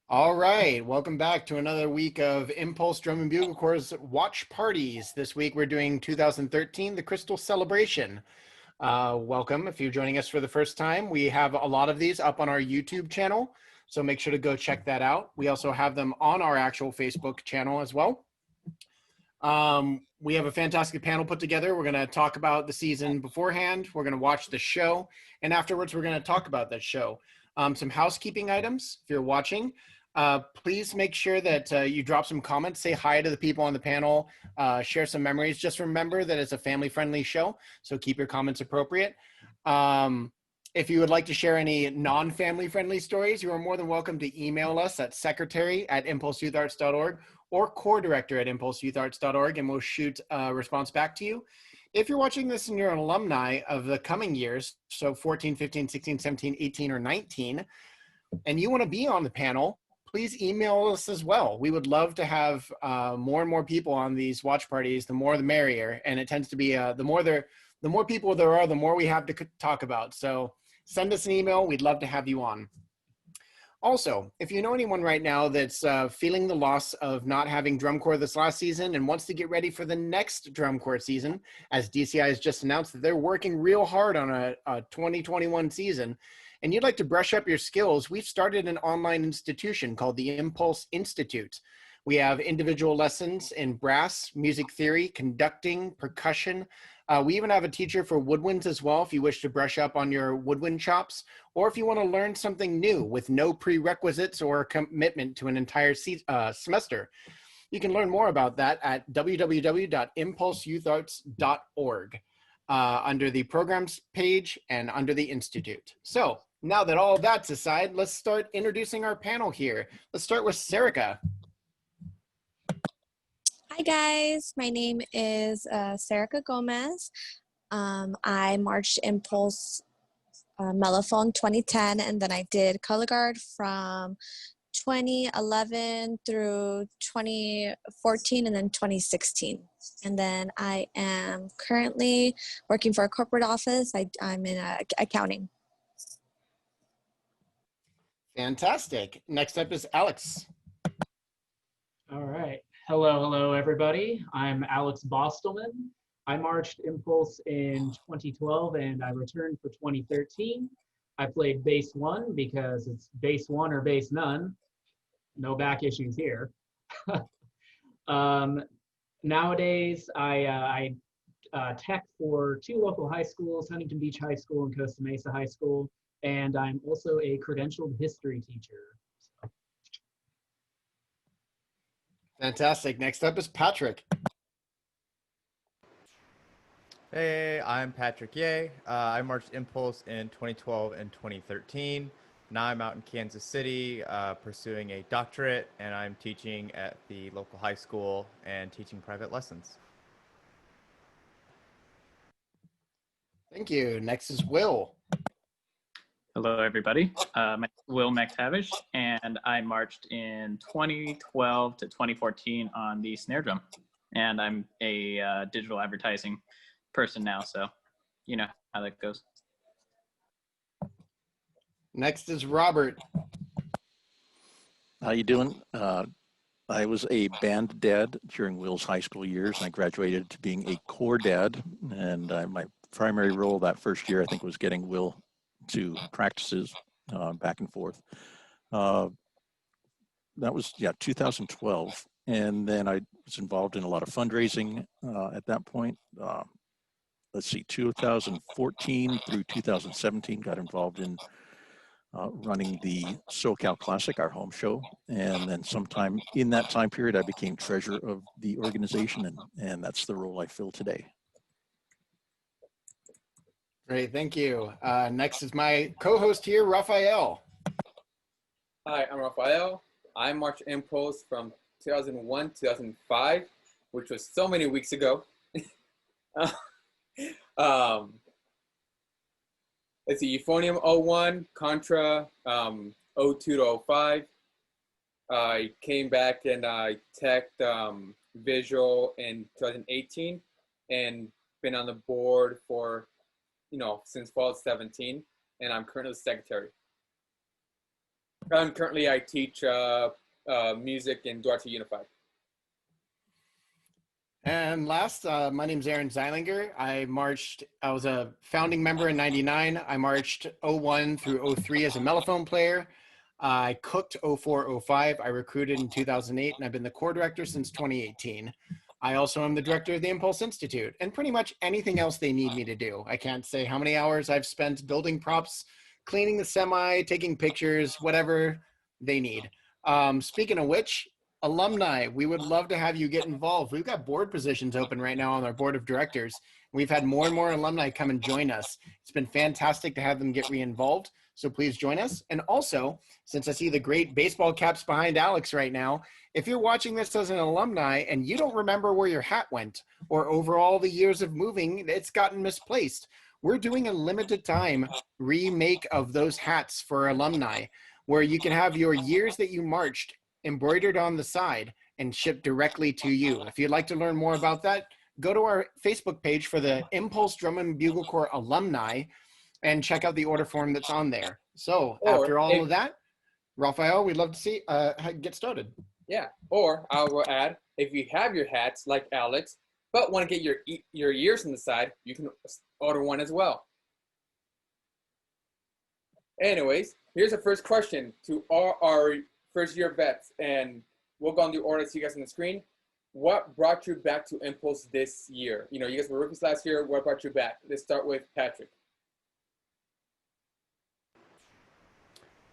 All right, welcome back to another week of Impulse Drum and Bugle Corps watch parties. This week we're doing 2013, the Crystal Celebration. Welcome if you're joining us for the first time. We have a lot of these up on our YouTube channel, so make sure to go check that out. We also have them on our actual Facebook channel as well. We have a fantastic panel put together. We're going to talk about the season beforehand. We're going to watch the show, and afterwards we're going to talk about that show. Some housekeeping items if you're watching. Please make sure that you drop some comments, say hi to the people on the panel, share some memories. Just remember that it's a family-friendly show, so keep your comments appropriate. If you would like to share any non-family friendly stories, you are more than welcome to email us at secretary@impulseyoutharts.org or core director at impulseyoutharts.org, and we'll shoot a response back to you. If you're watching this and you're an alumni of the coming years, so 14, 15, 16, 17, 18, or 19, and you want to be on the panel, please email us as well. We would love to have more and more people on these watch parties. The more the merrier, and it tends to be the more people there are, the more we have to talk about. So send us an email. We'd love to have you on. Also, if you know anyone right now that's feeling the loss of not having drum corps this last season and wants to get ready for the next drum corps season, as DCI has just announced that they're working real hard on a 2021 season, and you'd like to brush up your skills, we've started an online institution called the Impulse Institute. We have individual lessons in brass, music theory, conducting, percussion. We even have a teacher for woodwinds as well if you wish to brush up on your woodwind chops, or if you want to learn something new with no prerequisites or commitment to an entire semester. You can learn more about that at www.impulseyoutharts.org under the programs page and under the Institute. So now that all that's aside, let's start introducing our panel here. Let's start with Serica. Hi guys, my name is Serica Gomez. I marched Impulse Mellophone 2010, and then I did Color Guard from 2011 through 2014 and then 2016. And then I am currently working for a corporate office. I'm in accounting. Fantastic. Next up is Alex. All right. Hello, everybody. I'm Alex Bostelman. I marched Impulse in 2012 and I returned for 2013. I played bass one because it's bass one or bass none. No back issues here. Nowadays, I tech for two local high schools, Huntington Beach High School and Costa Mesa High School, and I'm also a credentialed history teacher. Fantastic. Next up is Patrick. Hey, I'm Patrick Ye. I marched Impulse in 2012 and 2013. Now I'm out in Kansas City pursuing a doctorate, and I'm teaching at the local high school and teaching private lessons. Thank you. Next is Will. Hello, everybody. My name is Will McTavish, and I marched in 2012 to 2014 on the snare drum. And I'm a digital advertising person now, so you know how that goes. Next is Robert. How you doing? I was a band dad during Will's high school years, and I graduated to being a corps dad. And my primary role that first year, I think, was getting Will to practices back and forth. That was 2012, and then I was involved in a lot of fundraising at that point. Let's see, 2014 through 2017, got involved in running the SoCal Classic, our home show, and then sometime in that time period, I became treasurer of the organization, and that's the role I fill today. Great, thank you. Next is my co-host here, Raphael. Hi, I'm Raphael. I marched Impulse from 2001 to 2005, which was so many weeks ago. Let's see, Euphonium 01, Contra 02 to 05. I came back and I teched Visual in 2018 and been on the board for since fall of 17, and I'm currently the secretary. Currently, I teach music in Duarte Unified. And last, my name's Aaron Zeilinger. I was a founding member in 99. I marched 01 through 03 as a mellophone player. I cooked 04, 05. I recruited in 2008, and I've been the core director since 2018. I also am the director of the Impulse Institute, and pretty much anything else they need me to do. I can't say how many hours I've spent building props, cleaning the semi, taking pictures, whatever they need. Speaking of which, alumni, we would love to have you get involved. We've got board positions open right now on our board of directors. We've had more and more alumni come and join us. It's been fantastic to have them get re-involved. So please join us. And also, since I see the great baseball caps behind Alex right now, if you're watching this as an alumni and you don't remember where your hat went, or over all the years of moving, it's gotten misplaced, we're doing a limited time remake of those hats for alumni, where you can have your years that you marched embroidered on the side and shipped directly to you. If you'd like to learn more about that, go to our Facebook page for the Impulse Drum and Bugle Corps alumni and check out the order form that's on there. So after all of that, Raphael, we'd love to see get started. Yeah, or I will add, if you have your hats like Alex, but want to get your ears on the side, you can order one as well. Anyways, here's the first question to all our first year vets, and we'll go on the order so you guys on the screen. What brought you back to Impulse this year? You know, you guys were rookies last year. What brought you back? Let's start with Patrick.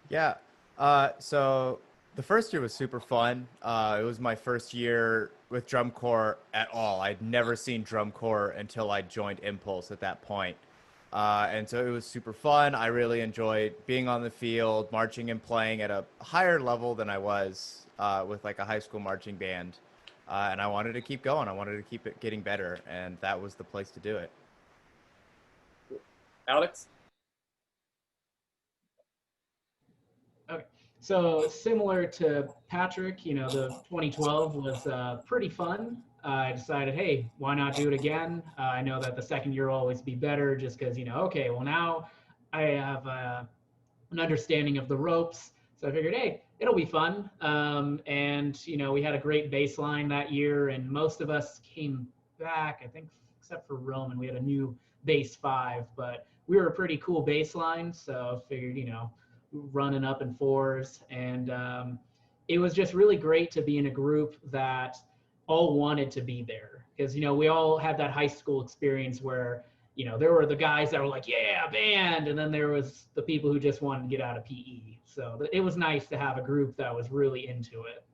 Yeah. So the first year was super fun. It was my first year with drum corps at all. I'd never seen drum corps until I joined Impulse at that point. And so it was super fun. I really enjoyed being on the field, marching and playing at a higher level than I was with like a high school marching band. And I wanted to keep going. I wanted to keep it getting better. And that was the place to do it. Alex? Okay, so similar to Patrick, you know, the 2012 was pretty fun. I decided, hey, why not do it again? I know that the second year will always be better just because, you know, okay, well, now I have an understanding of the ropes. So I figured, hey, it'll be fun. And, you know, we had a great baseline that year, and most of us came back, I think, except for Roman. We had a new base 5, but we were a pretty cool baseline. So I figured, you know, running up in 4s. And it was just really great to be in a group that all wanted to be there, because, you know, we all had that high school experience where, you know, there were the guys that were like, yeah, band, and then there was the people who just wanted to get out of PE. So it was nice to have a group that was really into it.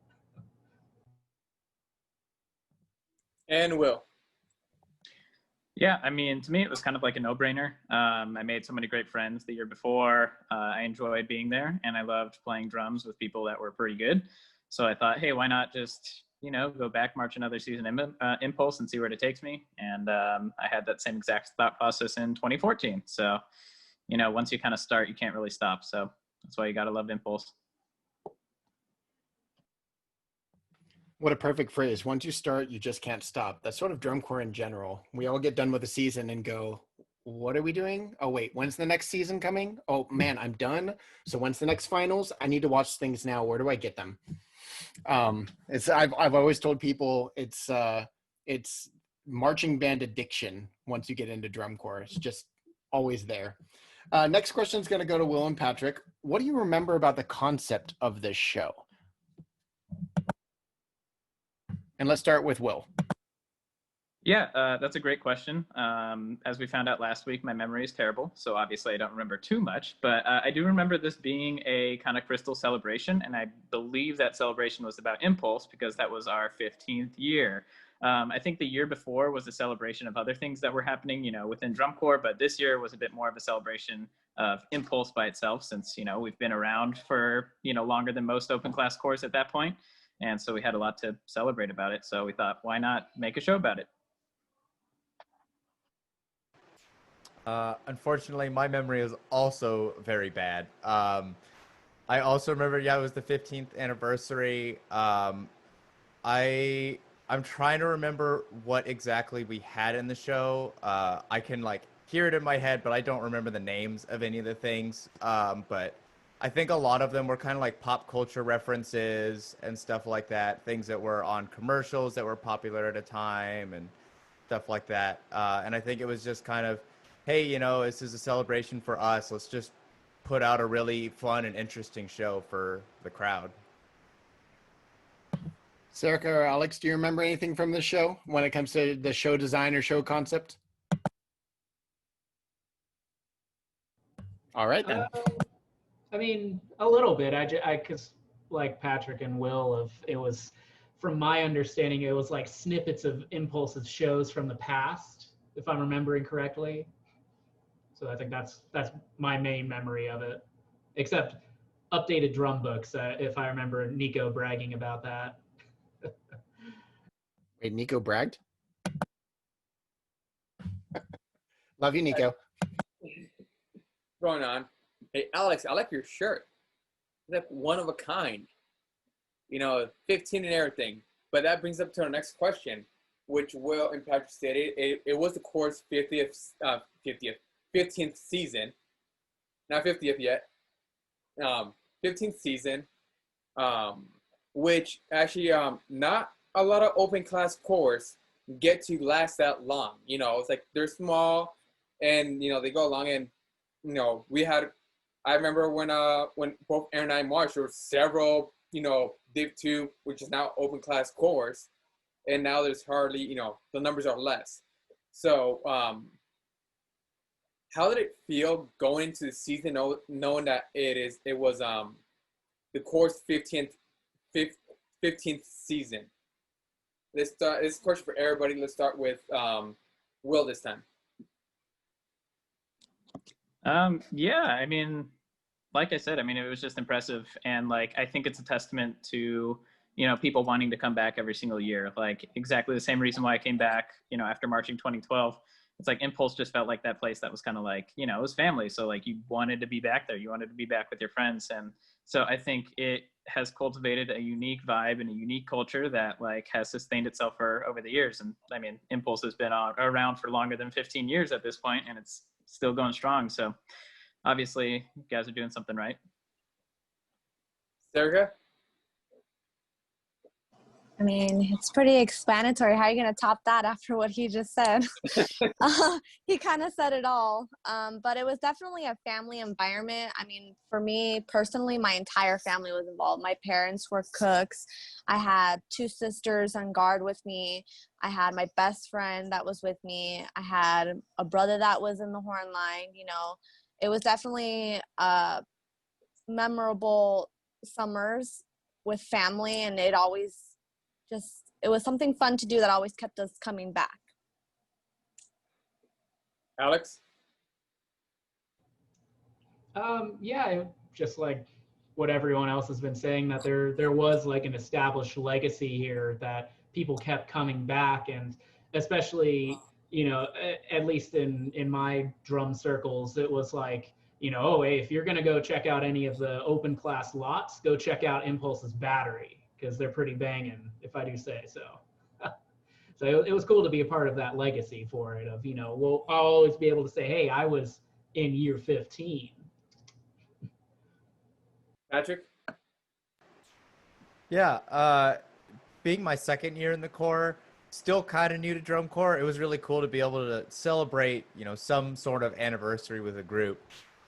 And Will. Yeah, I mean, to me, it was kind of like a no-brainer. I made so many great friends the year before. I enjoyed being there, and I loved playing drums with people that were pretty good. So I thought, hey, why not just, you know, go back, march another season Impulse and see where it takes me. And I had that same exact thought process in 2014. So, you know, once you kind of start, you can't really stop. So that's why you got to love Impulse. What a perfect phrase. Once you start, you just can't stop. That's sort of drum corps in general. We all get done with the season and go, what are we doing? Oh, wait, when's the next season coming? Oh, man, I'm done. So when's the next finals? I need to watch things now. Where do I get them? I've always told people it's marching band addiction once you get into drum corps. It's just always there. Next question is going to go to Will and Patrick. What do you remember about the concept of this show? And let's start with Will. Yeah, that's a great question. As we found out last week, my memory is terrible, so obviously I don't remember too much, but I do remember this being a kind of crystal celebration, and I believe that celebration was about Impulse because that was our 15th year. I think the year before was a celebration of other things that were happening, you know, within drum corps, but this year was a bit more of a celebration of Impulse by itself, since, you know, we've been around for, you know, longer than most open class corps at that point. And so we had a lot to celebrate about it. So we thought, why not make a show about it? Unfortunately, my memory is also very bad. I also remember, yeah, it was the 15th anniversary. I'm trying to remember what exactly we had in the show. I can like hear it in my head, but I don't remember the names of any of the things. But I think a lot of them were kind of like pop culture references and stuff like that, things that were on commercials that were popular at a time and stuff like that. And I think it was just kind of, hey, you know, this is a celebration for us. Let's just put out a really fun and interesting show for the crowd. Serica or Alex, do you remember anything from the show when it comes to the show design or show concept? All right, then. I mean, a little bit. Cause like Patrick and Will, it was, from my understanding, it was like snippets of Impulse's shows from the past, if I'm remembering correctly. So I think that's my main memory of it, except updated drum books. If I remember Nico bragging about that. Wait, Nico bragged? Love you, Nico. Going on. Hey, Alex, I like your shirt. It's like one of a kind. You know, 15 and everything. But that brings up to our next question, which Will and Patrick stated. It was the course 15th season. Not 50th yet. 15th season. Which actually not a lot of open class course get to last that long. You know, it's like they're small and, you know, they go along and, you know, I remember when both Aaron and I marched, there were several, you know, Div 2, which is now open class course, and now there's hardly, you know, the numbers are less. So, how did it feel going into the season knowing that it was the course 15th season? Let's start. This question for everybody. Let's start with Will this time. Yeah, I mean, like I said, I mean, it was just impressive. And like, I think it's a testament to, you know, people wanting to come back every single year. Like exactly the same reason why I came back, you know, after marching 2012. It's like Impulse just felt like that place that was kind of like, you know, it was family. So like you wanted to be back there. You wanted to be back with your friends. And so I think it has cultivated a unique vibe and a unique culture that like has sustained itself for over the years. And I mean, Impulse has been around for longer than 15 years at this point, and it's still going strong. So obviously you guys are doing something right. Serga? I mean, it's pretty explanatory. How are you going to top that after what he just said? He kind of said it all. But it was definitely a family environment. I mean, for me personally, my entire family was involved. My parents were cooks. I had 2 sisters on guard with me. I had my best friend that was with me. I had a brother that was in the horn line. You know, it was definitely memorable summers with family, and it was something fun to do that always kept us coming back. Alex? Yeah, just like what everyone else has been saying, that there was like an established legacy here that people kept coming back, and especially, you know, at least in my drum circles, it was like, you know, oh, hey, if you're gonna go check out any of the open class lots, go check out Impulse's Battery, because they're pretty banging, if I do say so. So it was cool to be a part of that legacy for it, of, you know, I'll always be able to say, hey, I was in year 15. Patrick? Yeah, being my second year in the Corps, still kind of new to drum corps, it was really cool to be able to celebrate, you know, some sort of anniversary with a group,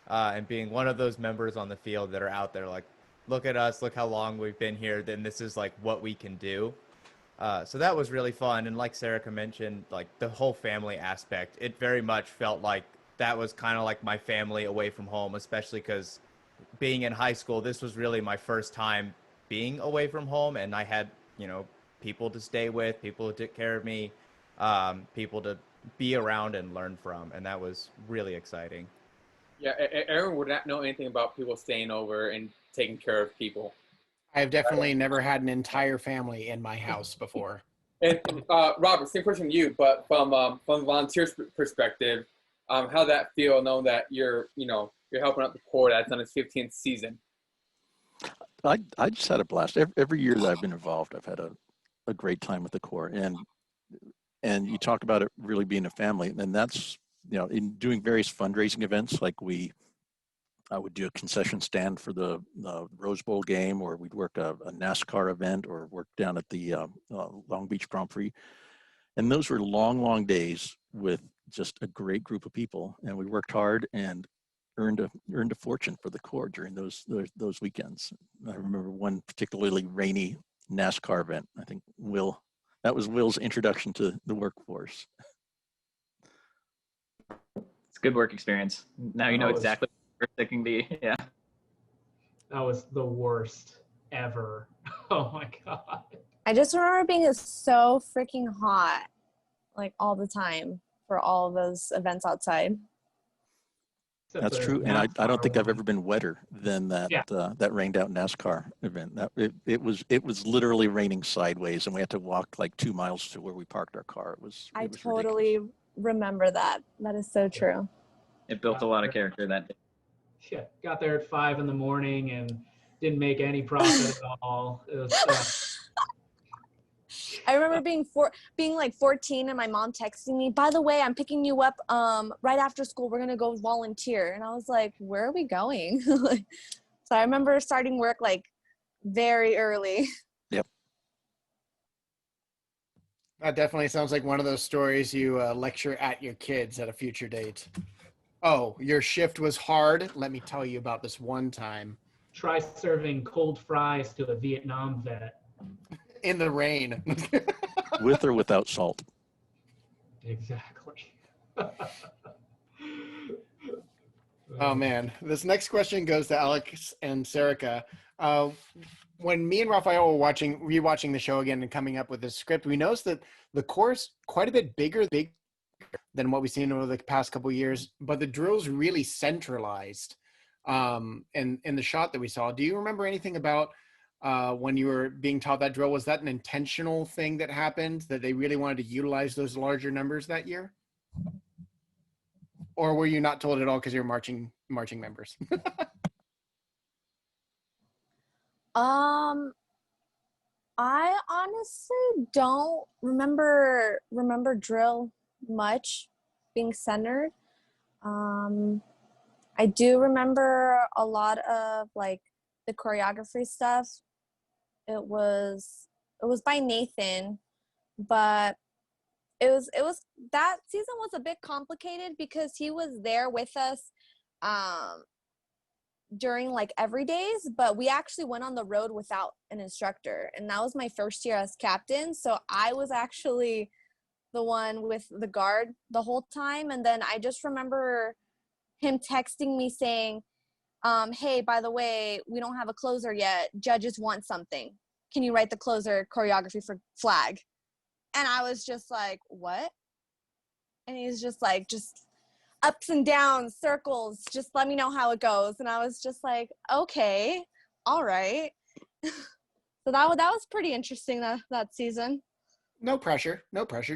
and being one of those members on the field that are out there like, look at us, look how long we've been here, then this is like what we can do. So that was really fun. And like Serica mentioned, like the whole family aspect, it very much felt like that was kind of like my family away from home, especially because being in high school, this was really my first time being away from home. And I had, you know, people to stay with, people who took care of me, people to be around and learn from. And that was really exciting. Yeah, Aaron would not know anything about people staying over and taking care of people. I've definitely never had an entire family in my house before. And Robert, same question to you, but from a volunteer's perspective, how that feel knowing that you're helping out the Corps that's on its 15th season? I just had a blast. Every year that I've been involved, I've had a great time with the Corps. And you talk about it really being a family, and that's, you know, in doing various fundraising events, like we I would do a concession stand for the Rose Bowl game, or we'd work a NASCAR event, or work down at the Long Beach Grand Prix. And those were long, long days with just a great group of people. And we worked hard and earned a fortune for the Corps during those weekends. I remember one particularly rainy NASCAR event. I think that was Will's introduction to the workforce. It's a good work experience. Now you know exactly what you're thinking. Yeah. That was the worst ever. Oh my God. I just remember being so freaking hot, like all the time for all of those events outside. Except That's for true, and I don't think I've NASCAR ever been wetter than that Yeah. That rained out NASCAR event. It was literally raining sideways, and we had to walk like 2 miles to where we parked our car. It was I ridiculous. totally remember that. That is so true. It built a lot of character that day. Yeah, got there at 5 a.m. and didn't make any profit at all. It was, I remember being like 14 and my mom texting me, by the way, I'm picking you up right after school. We're going to go volunteer. And I was like, where are we going? So I remember starting work like very early. Yep. That definitely sounds like one of those stories you lecture at your kids at a future date. Oh, your shift was hard? Let me tell you about this one time. try serving cold fries to a Vietnam vet. In the rain. With or without salt. Exactly. Oh man, this next question goes to Alex and Serica. When me and Raphael were rewatching the show again and coming up with this script, we noticed that the course quite a bit bigger than what we've seen over the past couple of years, but the drill's really centralized in the shot that we saw. Do you remember anything about when you were being taught that drill? Was that an intentional thing that happened, that they really wanted to utilize those larger numbers that year? Or were you not told at all because you're marching members? I honestly don't remember drill much being centered. I do remember a lot of like the choreography stuff. It was by Nathan, but it was that season was a bit complicated because he was there with us during like every days, but we actually went on the road without an instructor, and that was my first year as captain, so I was actually the one with the guard the whole time. And then I just remember him texting me saying, hey, by the way, we don't have a closer yet, judges want something, can you write the closer choreography for flag? And I was just like, what? And he's just like, just ups and downs, circles, just let me know how it goes. And I was just like, okay, all right. So that was pretty interesting that season. No pressure.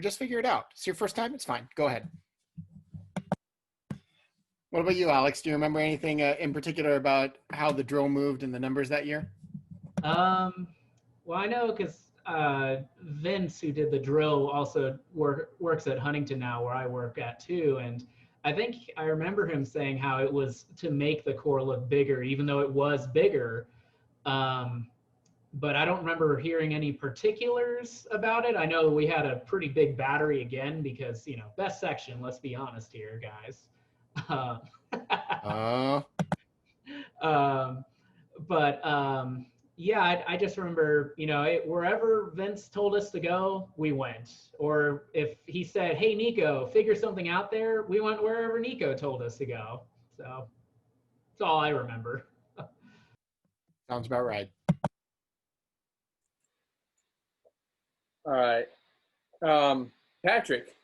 Just figure it out. It's your first time. It's fine. Go ahead. What about you, Alex? Do you remember anything in particular about how the drill moved and the numbers that year? Well, I know because Vince, who did the drill, also works at Huntington now, where I work at too. And I think I remember him saying how it was to make the core look bigger, even though it was bigger. But I don't remember hearing any particulars about it. I know we had a pretty big battery again because, best section, let's be honest here, guys. Yeah, I just remember, wherever Vince told us to go, we went. Or if he said, hey, Nico, figure something out there, we went wherever Nico told us to go. So that's all I remember. Sounds about right. All right. Patrick,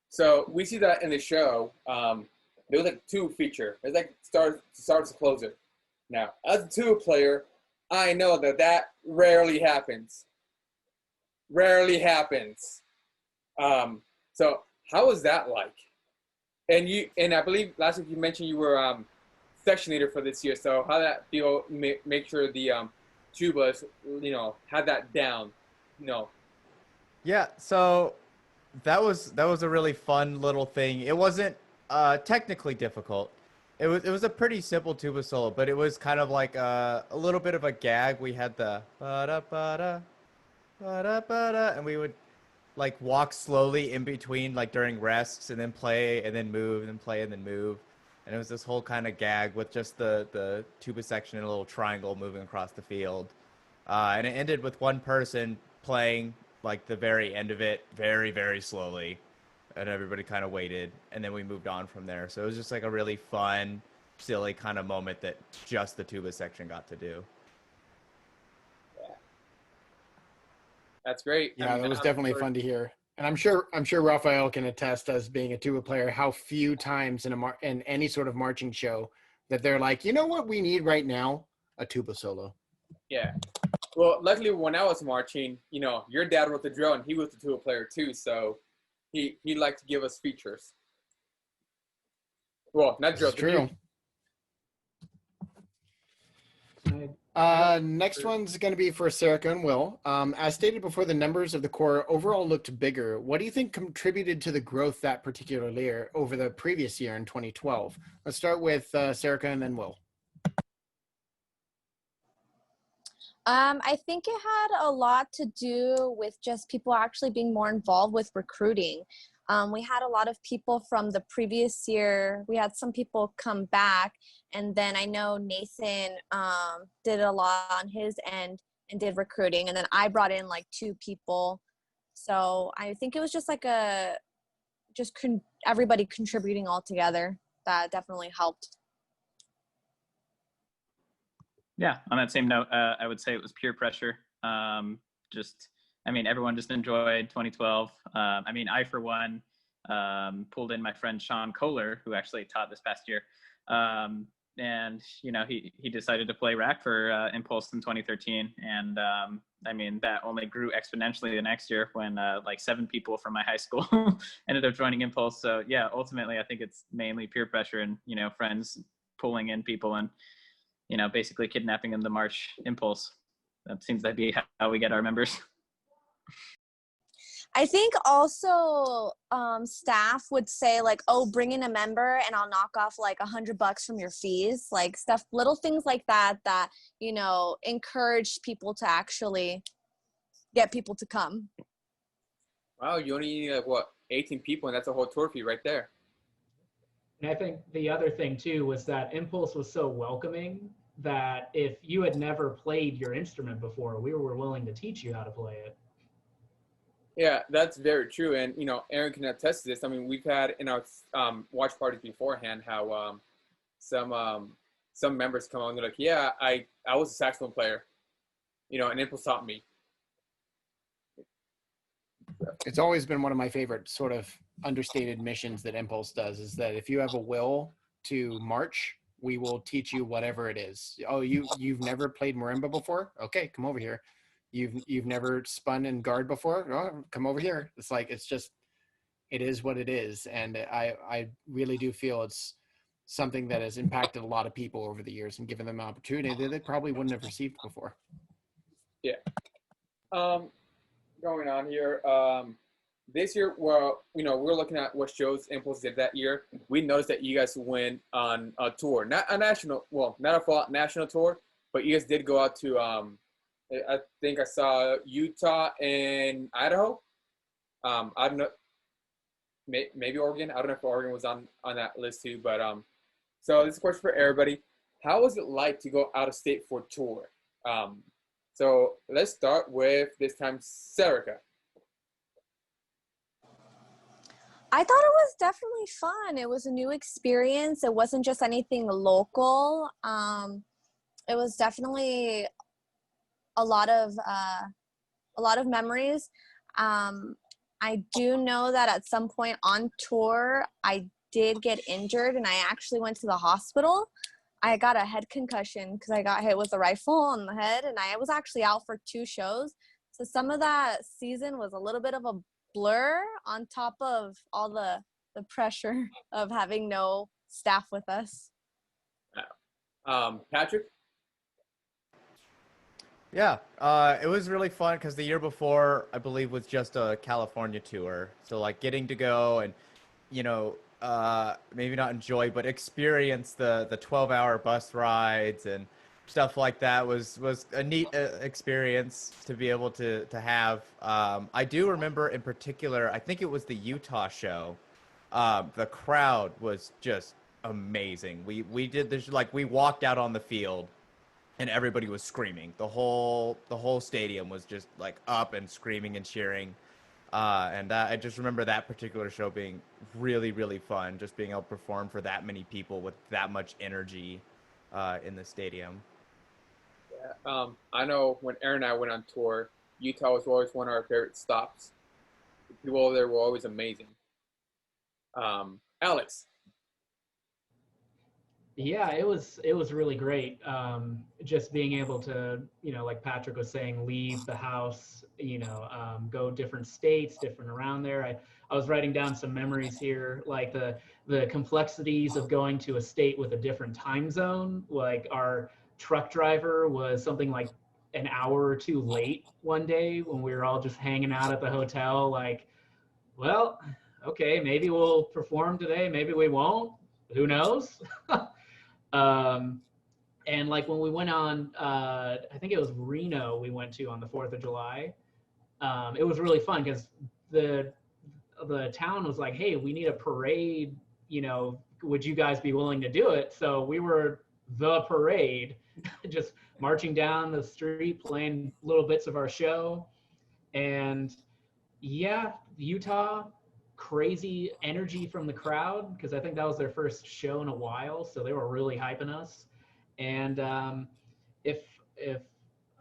so we see that in the show, there was like two feature. It's like starts to closer. Now, as a two player, I know that rarely happens. So how was that like? And I believe last week you mentioned you were section leader for this year. So how did that feel? Make sure the tubas, had that down, Yeah, so that was a really fun little thing. It wasn't technically difficult. It was a pretty simple tuba solo, but it was kind of like a little bit of a gag. We had the ba da ba da ba da ba da, and we would like walk slowly in between, like during rests, and then play, and then move, and then play, and then move. And it was this whole kind of gag with just the tuba section in a little triangle moving across the field. And it ended with one person playing like the very end of it very, very slowly. And everybody kind of waited. And then we moved on from there. So it was just like a really fun, silly kind of moment that just the tuba section got to do. That's great. Yeah, that was definitely fun to hear. And I'm sure Raphael can attest, as being a tuba player, how few times in any sort of marching show that they're like, you know what we need right now? A tuba solo. Yeah. Well, luckily when I was marching, you know, your dad wrote the drill and he was the tuba player too, so he liked to give us features. Well, not drill. That's true. Next one's going to be for Sarika and Will. As stated before, the numbers of the corps overall looked bigger. What do you think contributed to the growth that particular year over the previous year in 2012? Let's start with Sarika and then Will. I think it had a lot to do with just people actually being more involved with recruiting. We had a lot of people from the previous year. We had some people come back, and then I know Nathan did a lot on his end and did recruiting, and then I brought in like 2 people. So I think it was just like everybody contributing all together. That definitely helped. Yeah, on that same note, I would say it was peer pressure. Everyone just enjoyed 2012. I, for one, pulled in my friend Sean Kohler, who actually taught this past year. And, you know, he decided to play rack for Impulse in 2013. And, that only grew exponentially the next year when like 7 people from my high school ended up joining Impulse. So, yeah, ultimately, I think it's mainly peer pressure and, you know, friends pulling in people and, you know, basically kidnapping them to march Impulse. That seems to be how we get our members. I think also staff would say like, oh, bring in a member and I'll knock off like $100 from your fees, like stuff, little things like that, you know, encourage people to actually get people to come. Wow, you only need like what, 18 people, and that's a whole tour fee right there. And I think the other thing too was that Impulse was so welcoming that if you had never played your instrument before, we were willing to teach you how to play it. Yeah, that's very true. And, you know, Aaron can attest to this. I mean, we've had in our watch parties beforehand how some members come on and they're like, yeah, I was a saxophone player, you know, and Impulse taught me. It's always been one of my favorite sort of understated missions that Impulse does, is that if you have a will to march, we will teach you whatever it is. Oh, you've never played marimba before? Okay, come over here. You've never spun in guard before? Oh, come over here. It's like, it is what it is. And I really do feel it's something that has impacted a lot of people over the years and given them an opportunity that they probably wouldn't have received before. Yeah. Going on here. This year, well, you know, we're looking at what shows Impulse did that year. We noticed that you guys went on a tour, not a national, well, not a full national tour, but you guys did go out to, I think I saw Utah and Idaho. I don't know, maybe Oregon. I don't know if Oregon was on that list too, but so this is a question for everybody. How was it like to go out of state for a tour? So let's start with this time, Sarika. I thought it was definitely fun. It was a new experience. It wasn't just anything local. It was definitely a lot of memories. I do know that at some point on tour, I did get injured and I actually went to the hospital. I got a head concussion because I got hit with a rifle on the head, and I was actually out for 2 shows. So some of that season was a little bit of a blur on top of all the pressure of having no staff with us. Patrick? Yeah, it was really fun because the year before, I believe, was just a California tour. So like getting to go and, you know, maybe not enjoy, but experience the 12-hour bus rides and stuff like that was a neat experience to be able to have. I do remember in particular, I think it was the Utah show. The crowd was just amazing. We did this, like, we walked out on the field and everybody was screaming. The whole stadium was just like up and screaming and cheering. And I just remember that particular show being really, really fun, just being able to perform for that many people with that much energy in the stadium. I know when Aaron and I went on tour, Utah was always one of our favorite stops. The people over there were always amazing. Alex. Yeah, it was really great. Just being able to, like Patrick was saying, leave the house, go different states, different around there. I was writing down some memories here, like the complexities of going to a state with a different time zone. Like our truck driver was something like an hour or two late one day when we were all just hanging out at the hotel. Like, well, okay, maybe we'll perform today, maybe we won't. Who knows? Um, and like when we went on, I think it was Reno we went to on the 4th of July. It was really fun because the the town was like, hey, we need a parade, would you guys be willing to do it? So we were the parade, just marching down the street, playing little bits of our show. And yeah, Utah, crazy energy from the crowd because I think that was their first show in a while, so they were really hyping us. And if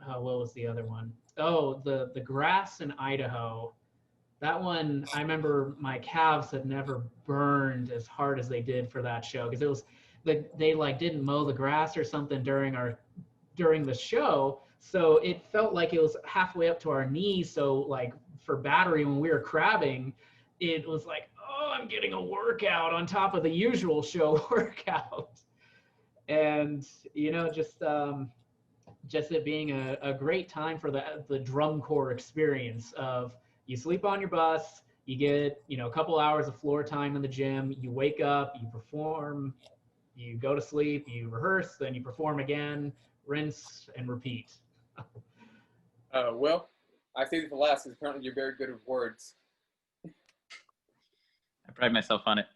what was the other one? Oh, the grass in Idaho. That one, I remember my calves had never burned as hard as they did for that show because it was they like didn't mow the grass or something during the show, so it felt like it was halfway up to our knees. So like for battery when we were crabbing, it was like, oh, I'm getting a workout on top of the usual show workout. And just it being a great time for the drum corps experience of you sleep on your bus, you get a couple hours of floor time in the gym, you wake up, you perform, you go to sleep, you rehearse, then you perform again, rinse and repeat. Well, I saved it for last because apparently you're very good with words. I pride myself on it.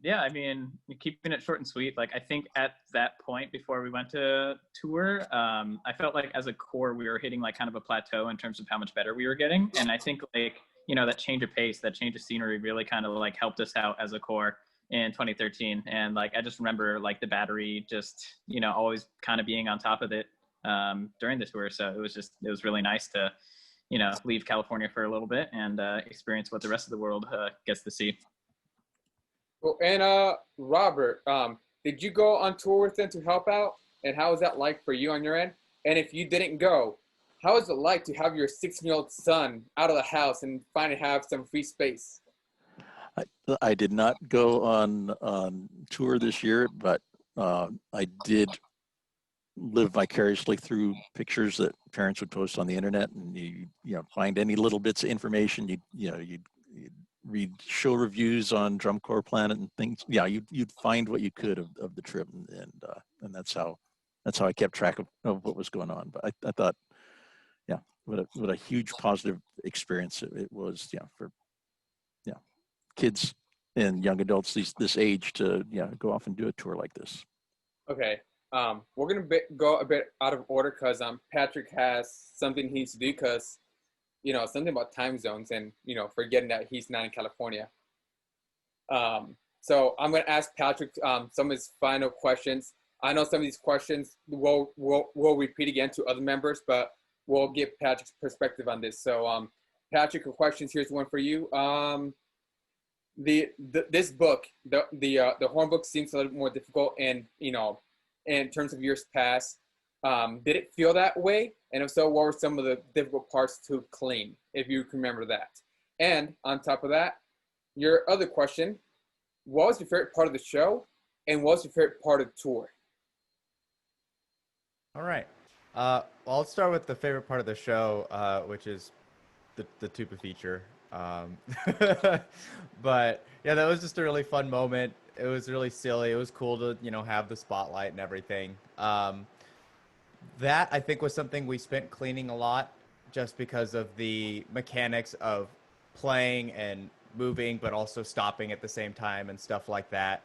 Yeah, I mean, keeping it short and sweet. Like, I think at that point before we went to tour, I felt like as a core, we were hitting like kind of a plateau in terms of how much better we were getting. And I think like, that change of pace, that change of scenery really kind of like helped us out as a core in 2013. And like, I just remember like the battery just, always kind of being on top of it during the tour. So it was really nice to, leave California for a little bit and experience what the rest of the world gets to see. Well, and Robert, did you go on tour with them to help out? And how was that like for you on your end? And if you didn't go, how is it like to have your 16-year-old son out of the house and finally have some free space? I did not go on tour this year, but I did live vicariously through pictures that parents would post on the internet, and you find any little bits of information. You'd read show reviews on Drum Corps Planet and things. Yeah, you'd find what you could of the trip, and that's how I kept track of what was going on. But I thought, yeah, what a huge positive experience it was. Yeah, for kids and young adults this age to go off and do a tour like this. Okay. We're gonna go a bit out of order because Patrick has something he needs to do because something about time zones and forgetting that he's not in California. So I'm gonna ask Patrick some of his final questions. I know some of these questions we'll repeat again to other members, but we'll give Patrick's perspective on this. So Patrick, your questions. Here's one for you. This book, the horn book, seems a little more difficult, and in terms of years past, did it feel that way? And if so, what were some of the difficult parts to clean, if you can remember that? And on top of that, your other question: what was your favorite part of the show, and what was your favorite part of the tour? All right. Well, I'll start with the favorite part of the show, which is the tuba feature. Um, but yeah, that was just a really fun moment. It was really silly. It was cool to, have the spotlight and everything. That I think was something we spent cleaning a lot just because of the mechanics of playing and moving, but also stopping at the same time and stuff like that.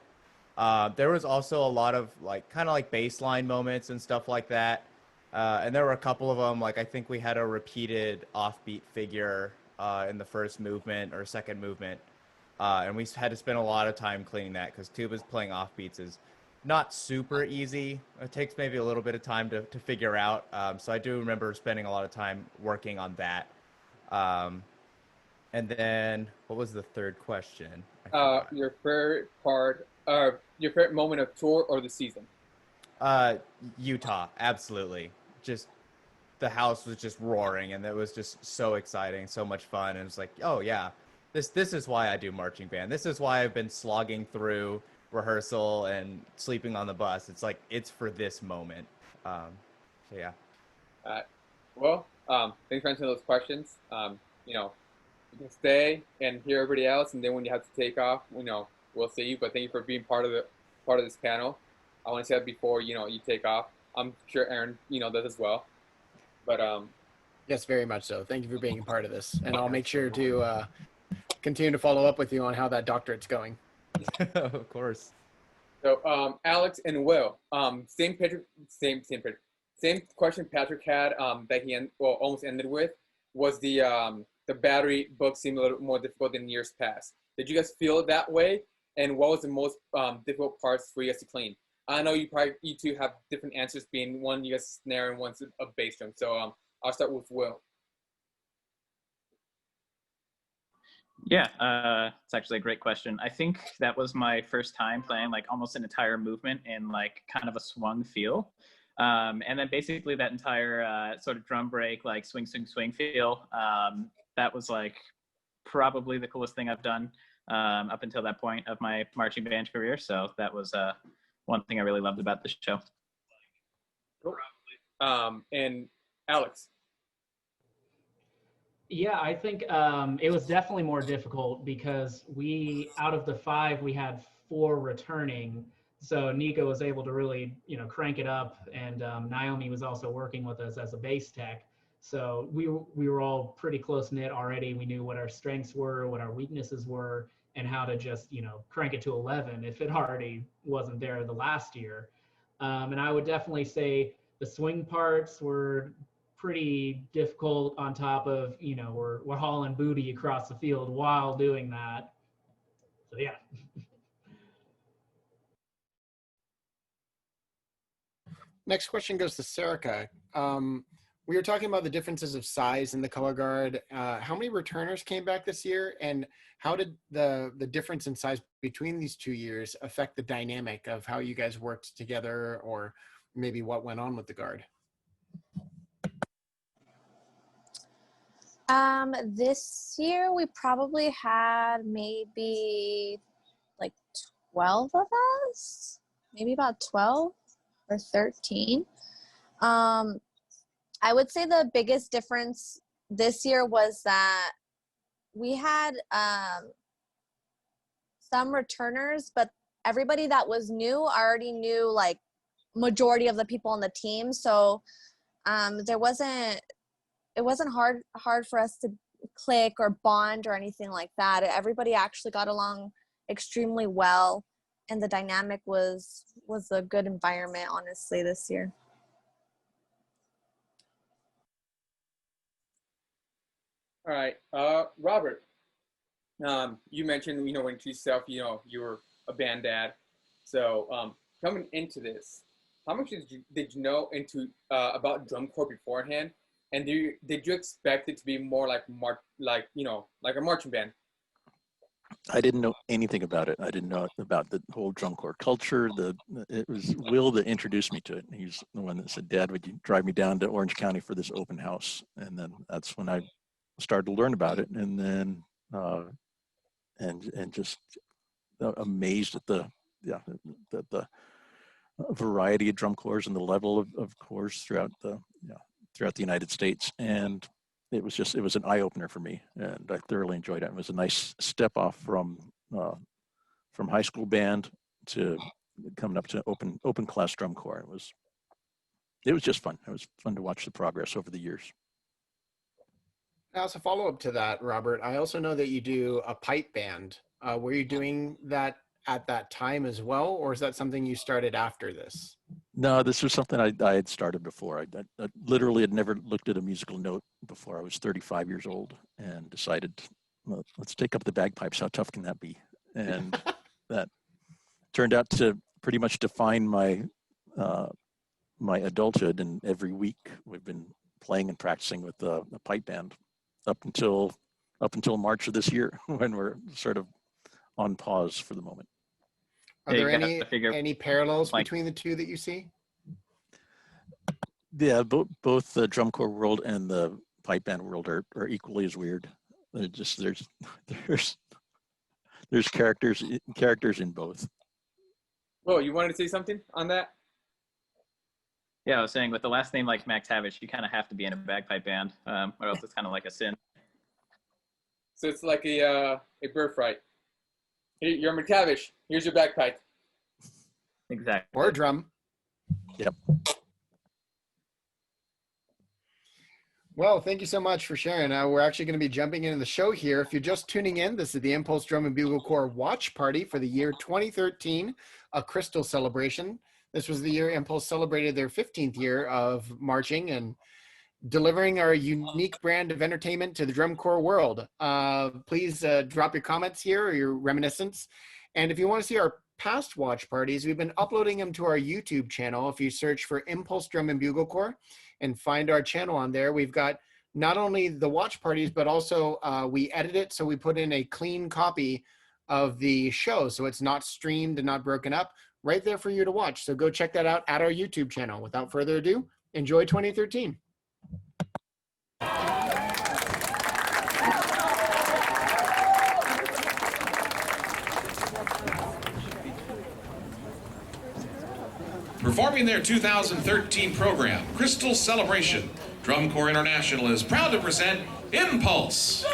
There was also a lot of kind of like baseline moments and stuff like that. And there were a couple of them. Like I think we had a repeated offbeat figure in the first movement or second movement. And we had to spend a lot of time cleaning that because tubas playing offbeats is not super easy. It takes maybe a little bit of time to figure out. So I do remember spending a lot of time working on that. Um, and then what was the third question? I forgot. Your favorite moment of tour or the season? Utah, absolutely. Just the house was just roaring, and it was just so exciting, so much fun. And it's like, oh yeah, this is why I do marching band. This is why I've been slogging through rehearsal and sleeping on the bus. It's like it's for this moment. So yeah. Thanks for answering those questions. You can stay and hear everybody else, and then when you have to take off, we'll see you. But thank you for being part of this panel. I want to say that before you take off. I'm sure Aaron does as well. But Yes, very much so. Thank you for being a part of this, and I'll make sure to continue to follow up with you on how that doctorate's going. Of course. So Alex and Will, same question Patrick had that he almost ended with was the battery book seemed a little more difficult than years past. Did you guys feel that way? And what was the most difficult parts for you guys to clean? I know you two have different answers, being one you guys snare and one's a bass drum. So I'll start with Will. Yeah, it's actually a great question. I think that was my first time playing like almost an entire movement in like kind of a swung feel. And then basically that entire sort of drum break, like swing, swing, swing feel, that was like probably the coolest thing I've done up until that point of my marching band career. So that was one thing I really loved about the show. Cool. And Alex. Yeah, I think it was definitely more difficult because out of the 5, we had 4 returning. So Nico was able to really, crank it up, and Naomi was also working with us as a bass tech. So we were all pretty close knit already. We knew what our strengths were, what our weaknesses were, and how to just, crank it to 11 if it already wasn't there the last year. And I would definitely say the swing parts were pretty difficult, on top of, we're hauling booty across the field while doing that. So yeah. Next question goes to Serica. We were talking about the differences of size in the color guard. How many returners came back this year, and how did the difference in size between these 2 years affect the dynamic of how you guys worked together, or maybe what went on with the guard? This year we probably had maybe like 12 of us, maybe about 12 or 13. I would say the biggest difference this year was that we had some returners, but everybody that was new already knew like majority of the people on the team. So it wasn't hard for us to click or bond or anything like that. Everybody actually got along extremely well, and the dynamic was a good environment, honestly, this year. All right, Robert. You mentioned, when you yourself, you were a band dad. So coming into this, how much did you know about drum corps beforehand? And did you expect it to be more like a marching band? I didn't know anything about it. I didn't know about the whole drum corps culture. It was Will that introduced me to it. He's the one that said, "Dad, would you drive me down to Orange County for this open house?" And then that's when I started to learn about it, and then and just amazed at the variety of drum corps and the level of corps throughout the United States. And it was an eye opener for me, and I thoroughly enjoyed it. It was a nice step off from high school band to coming up to open class drum corps. It was just fun. It was fun to watch the progress over the years. Now, as a follow-up to that, Robert, I also know that you do a pipe band. Were you doing that at that time as well, or is that something you started after this? No, this was something I had started before. I literally had never looked at a musical note before I was 35 years old, and decided, well, let's take up the bagpipes. How tough can that be? And that turned out to pretty much define my my adulthood. And every week we've been playing and practicing with the pipe band up until March of this year, when we're sort of on pause for the moment. Are Yeah, there you gotta figure, any parallels like- between the two that you see? Yeah, both the drum corps world and the pipe band world are equally as weird. There's characters in both. Well, you wanted to say something on that? Yeah, I was saying with the last name like McTavish, you kind of have to be in a bagpipe band, or else it's kind of like a sin. So it's like a birthright. You're McTavish. Here's your bagpipe. Exactly. Or a drum? Yep. Well, thank you so much for sharing. We're actually going to be jumping into the show here. If you're just tuning in, this is the Impulse Drum and Bugle Corps Watch Party for the year 2013, a crystal celebration. This was the year Impulse celebrated their 15th year of marching and delivering our unique brand of entertainment to the drum corps world. Please drop your comments here or your reminiscence. And if you want to see our past watch parties, we've been uploading them to our YouTube channel. If you search for Impulse Drum and Bugle Corps and find our channel on there, we've got not only the watch parties, but also we edit it so we put in a clean copy of the show, so it's not streamed and not broken up, right there for you to watch. So go check that out at our YouTube channel. Without further ado, enjoy 2013. Performing their 2013 program, Crystal Celebration, Drum Corps International is proud to present Impulse.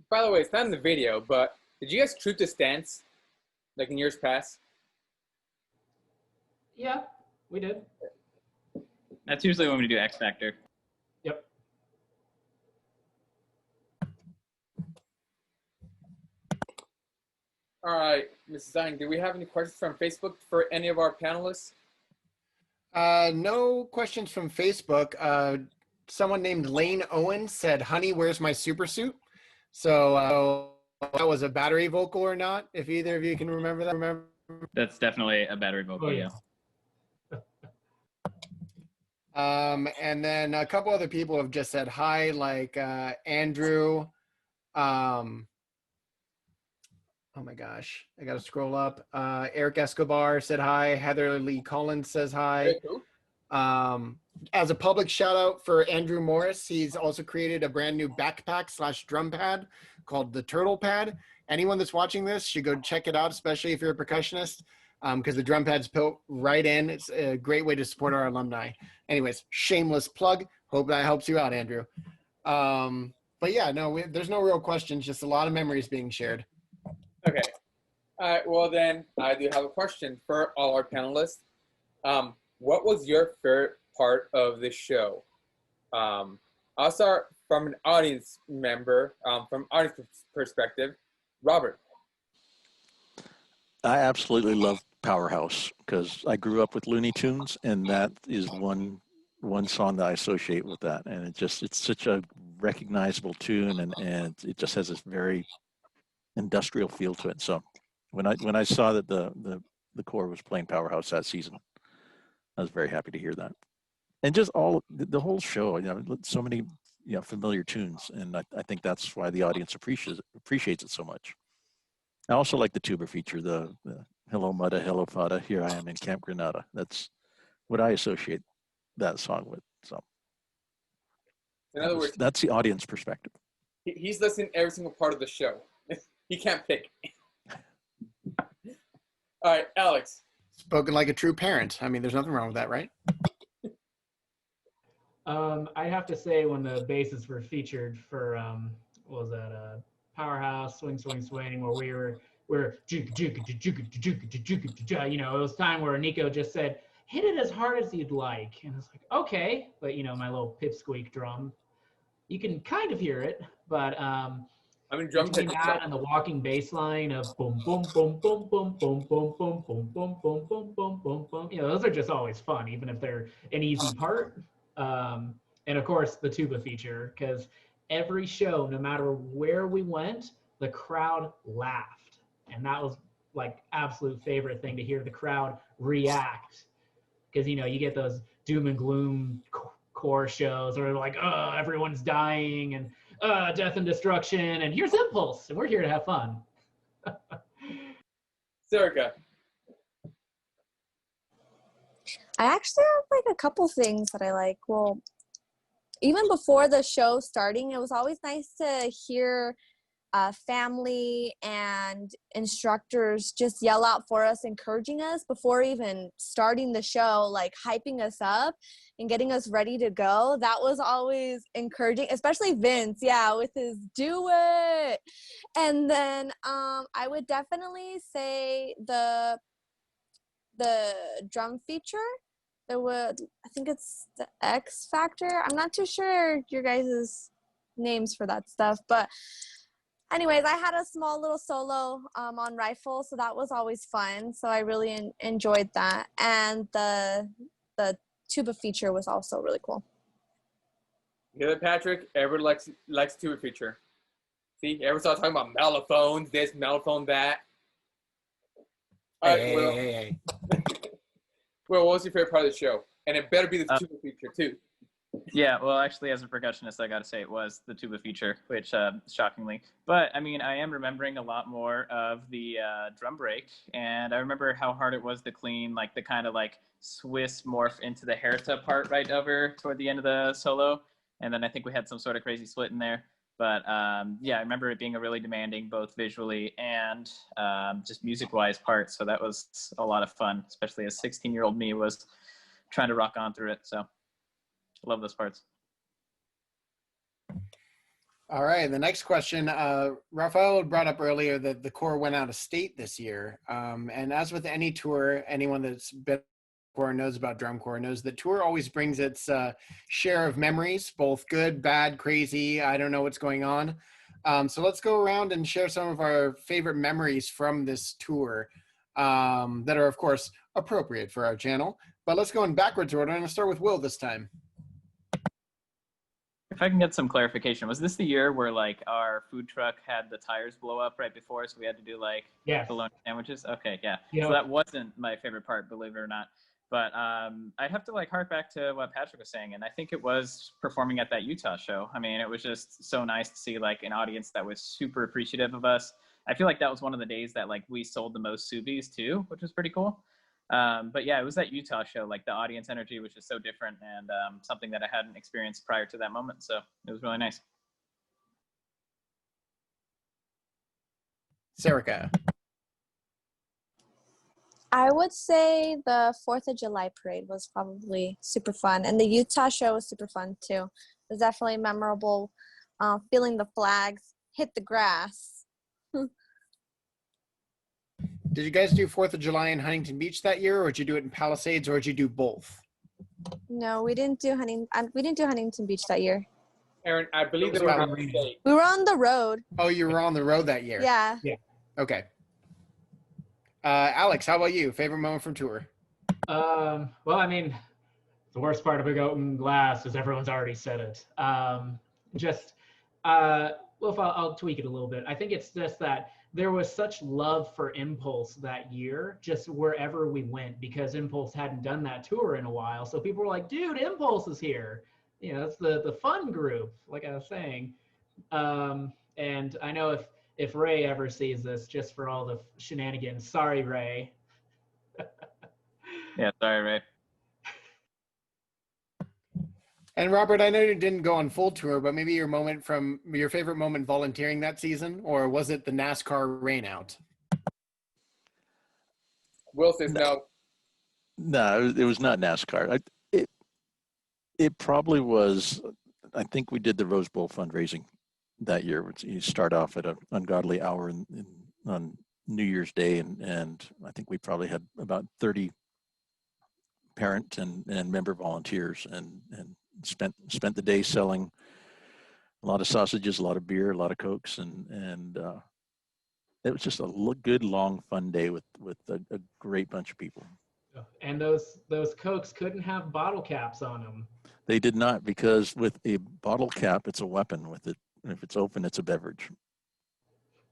By the way, it's not in the video, but did you guys troop to stance like in years past? Yeah, we did. That's usually when we do X Factor. Yep. All All right, Mrs. Zhang, do we have any questions from Facebook for any of our panelists? No questions from Facebook. Someone named Lane Owen said, "Honey, where's my super suit?" So that was a battery vocal or not? If either of you can remember that. Remember? That's definitely a battery vocal. Oh, Yeah. And then a couple other people have just said hi, like Andrew. Oh my gosh, I gotta scroll up. Eric Escobar said hi. Heather Lee Collins says hi. Very cool. As a public shout out for Andrew Morris, he's also created a brand new backpack / drum pad called the Turtle Pad. Anyone that's watching this should go check it out, especially if you're a percussionist, because the drum pad's built right in. It's a great way to support our alumni. Anyways, shameless plug. Hope that helps you out, Andrew. But yeah, no, there's no real questions, just a lot of memories being shared. Okay. All right, well then, I do have a question for all our panelists. What was your favorite part of the show? I'll start from an audience member, from audience perspective. Robert. I absolutely love Powerhouse because I grew up with Looney Tunes, and that is one song that I associate with that. And it's such a recognizable tune, and it just has this very industrial feel to it. So when I saw that the Corps was playing Powerhouse that season, I was very happy to hear that. And just the whole show, so many familiar tunes, and I think that's why the audience appreciates it so much. I also like the tuba feature, the Hello Mudda, Hello Fada, Here I Am in Camp Granada. That's what I associate that song with. So In other words, that's the audience perspective. he's listening every single part of the show. He can't pick. All right, Alex. Spoken like a true parent. I mean, there's nothing wrong with that, right? I have to say when the basses were featured for what was that? Powerhouse, Swing, Swing, Swing, where we're it was time where Nico just said, "Hit it as hard as you'd like," and it's like, okay, but my little pipsqueak drum, you can kind of hear it, but I mean, drum between kit. that and the walking bass line of boom, boom, boom, boom, boom, boom, boom, boom, boom, boom, boom, boom, boom, boom, boom. Those are just always fun, even if they're an easy part. And of course, the tuba feature, because every show, no matter where we went, the crowd laughed. And that was like absolute favorite thing to hear the crowd react. Because, you get those doom and gloom core shows where like, oh, everyone's dying and death and destruction, and here's Impulse, and we're here to have fun. Serica. I actually have like a couple things that I like. Well, even before the show starting, it was always nice to hear family and instructors just yell out for us, encouraging us before even starting the show, like hyping us up and getting us ready to go. That was always encouraging, especially Vince, with his "do it." And then I would definitely say the drum feature. I think it's the X Factor. I'm not too sure your guys' names for that stuff, but anyways, I had a small little solo on rifle, so that was always fun. So I really enjoyed that, and the tuba feature was also really cool. You hear that, Patrick? Everyone likes tuba feature. See, everyone started talking about mellophones, this, mellophone, that. All right, Will. Hey. Will, what was your favorite part of the show? And it better be the tuba feature, too. Yeah, well, actually, as a percussionist, I got to say it was the tuba feature, which shockingly. But I mean, I am remembering a lot more of the drum break, and I remember how hard it was to clean, like the kind of like Swiss morph into the Hertha part right over toward the end of the solo, and then I think we had some sort of crazy split in there. But yeah, I remember it being a really demanding, both visually and just music-wise part. So that was a lot of fun, especially as 16-year-old me was trying to rock on through it. So. Love those parts. All right, the next question. Rafael brought up earlier that the Corps went out of state this year. And as with any tour, anyone that's been Corps knows about Drum Corps knows that tour always brings its share of memories, both good, bad, crazy. I don't know what's going on. So let's go around and share some of our favorite memories from this tour that are, of course, appropriate for our channel. But let's go in backwards order. I'm going to start with Will this time. If I can get some clarification, was this the year where like our food truck had the tires blow up right before, so we had to do like Yes. bologna sandwiches? Okay, yeah. Yep. So that wasn't my favorite part, believe it or not. But I'd have to like hark back to what Patrick was saying, and I think it was performing at that Utah show. I mean, it was just so nice to see like an audience that was super appreciative of us. I feel like that was one of the days that like we sold the most Subies too, which was pretty cool. But yeah, it was that Utah show. Like the audience energy was just so different, and something that I hadn't experienced prior to that moment. So it was really nice. Serica. I would say the 4th of July parade was probably super fun. And the Utah show was super fun too. It was definitely memorable, feeling the flags hit the grass. Did you guys do 4th of July in Huntington Beach that year, or did you do it in Palisades, or did you do both? No, we didn't do Huntington Beach that year. Aaron, I believe It they was were about- on state. We were on the road. Oh, you were on the road that year. Yeah. Okay. Alex, how about you? Favorite moment from tour? Well, I mean, the worst part of going last is everyone's already said it. Well, if I'll tweak it a little bit. I think it's just that there was such love for Impulse that year, just wherever we went, because Impulse hadn't done that tour in a while. So people were like, dude, Impulse is here. You know, it's the fun group, like I was saying. And I know if Ray ever sees this, just for all the shenanigans, sorry, Ray. Yeah, sorry, Ray. And Robert, I know you didn't go on full tour, but maybe your favorite moment volunteering that season, or was it the NASCAR rainout? Will says no. No, it was not NASCAR. It probably was. I think we did the Rose Bowl fundraising that year. You start off at an ungodly hour on New Year's Day, and I think we probably had about 30 parent and member volunteers, and spent the day selling a lot of sausages, a lot of beer, a lot of Cokes, and it was just a good, long, fun day with a great bunch of people. And those Cokes couldn't have bottle caps on them. They did not, because with a bottle cap, it's a weapon. With it, if it's open, it's a beverage.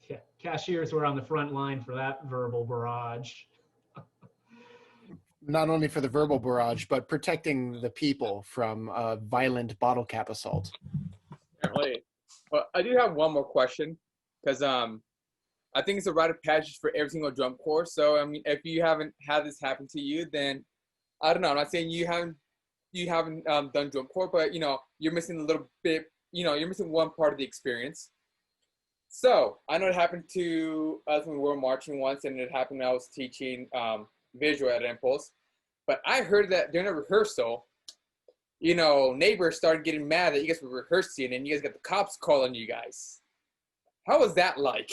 Yeah, cashiers were on the front line for that verbal barrage. Not only for the verbal barrage, but protecting the people from violent bottle cap assault. Apparently. But I do have one more question, because I think it's a rite of passage for every single drum corps. So I mean, if you haven't had this happen to you, then I don't know. I'm not saying you haven't done drum corps, but you know you're missing a little bit. You know, you're missing one part of the experience. So I know it happened to us when we were marching once, and it happened when I was teaching visual at Impulse. But I heard that during a rehearsal, you know, neighbors started getting mad that you guys were rehearsing, and you guys got the cops calling you guys. How was that like?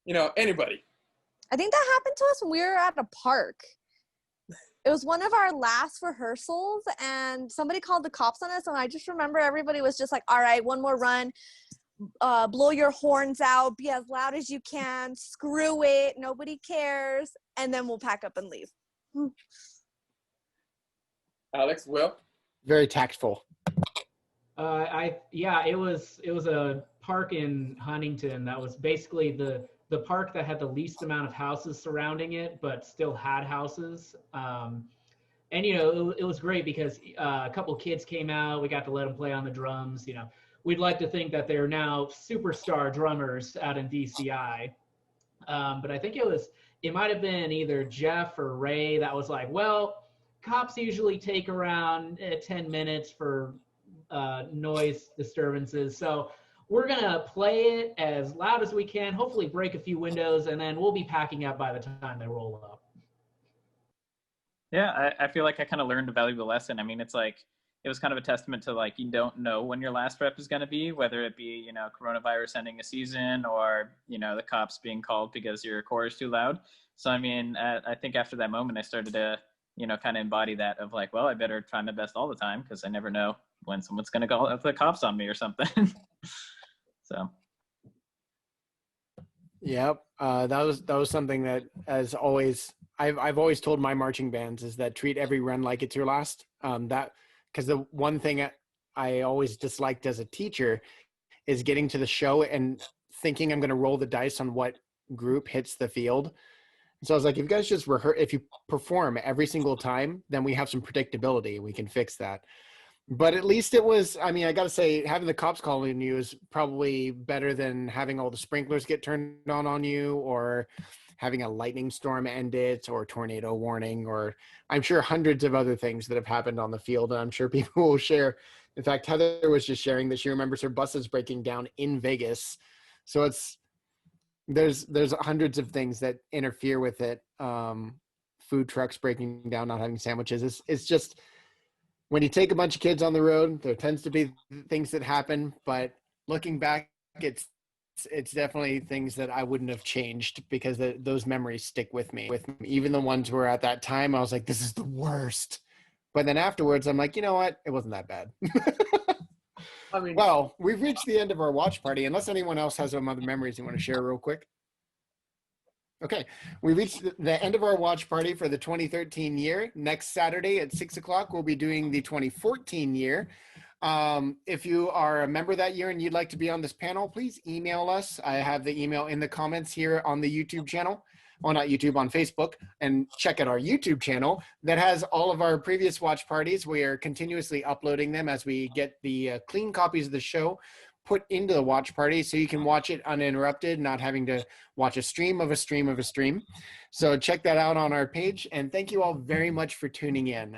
You know, anybody? I think that happened to us when we were at a park. It was one of our last rehearsals, and somebody called the cops on us, and I just remember everybody was just like, all right, one more run, blow your horns out, be as loud as you can, screw it, nobody cares, and then we'll pack up and leave. Alex, Will? Very tactful. It was a park in Huntington that was basically the park that had the least amount of houses surrounding it, but still had houses. And you know, it was great because a couple kids came out. We got to let them play on the drums. You know, we'd like to think that they're now superstar drummers out in DCI. But I think it might have been either Jeff or Ray that was like, well, cops usually take around 10 minutes for noise disturbances. So we're going to play it as loud as we can, hopefully break a few windows, and then we'll be packing up by the time they roll up. Yeah, I feel like I kind of learned a valuable lesson. I mean, it's like, it was kind of a testament to like, you don't know when your last rep is going to be, whether it be, you know, coronavirus ending a season or, you know, the cops being called because your core is too loud. So, I mean, I think after that moment, I started to, you know, kind of embody that of like, well, I better try my best all the time because I never know when someone's going to call the cops on me or something. So Yep. That was something that, as always, I've always told my marching bands is that treat every run like it's your last. That because the one thing I always disliked as a teacher is getting to the show and thinking I'm going to roll the dice on what group hits the field. So I was like, if you guys just rehearse, if you perform every single time, then we have some predictability. We can fix that. But at least it was, I mean, I got to say, having the cops calling you is probably better than having all the sprinklers get turned on you, or having a lightning storm end it, or tornado warning, or I'm sure hundreds of other things that have happened on the field. And I'm sure people will share. In fact, Heather was just sharing that she remembers her buses breaking down in Vegas. So there's hundreds of things that interfere with it. Food trucks breaking down, not having sandwiches. It's just, when you take a bunch of kids on the road, there tends to be things that happen, but looking back, it's definitely things that I wouldn't have changed, because those memories stick with me. Even the ones where at that time I was like, this is the worst. But then afterwards, I'm like, you know what? It wasn't that bad. I mean, Well, we've reached the end of our watch party, unless anyone else has some other memories you want to share real quick. Okay, we reached the end of our watch party for the 2013 year. Next Saturday at 6 o'clock, we'll be doing the 2014 year. If you are a member that year and you'd like to be on this panel, please email us. I have the email in the comments here on the YouTube channel. Well, not YouTube, on Facebook. And check out our YouTube channel that has all of our previous watch parties. We are continuously uploading them as we get the clean copies of the show put into the watch party, so you can watch it uninterrupted, not having to watch a stream of a stream of a stream. So check that out on our page, and thank you all very much for tuning in.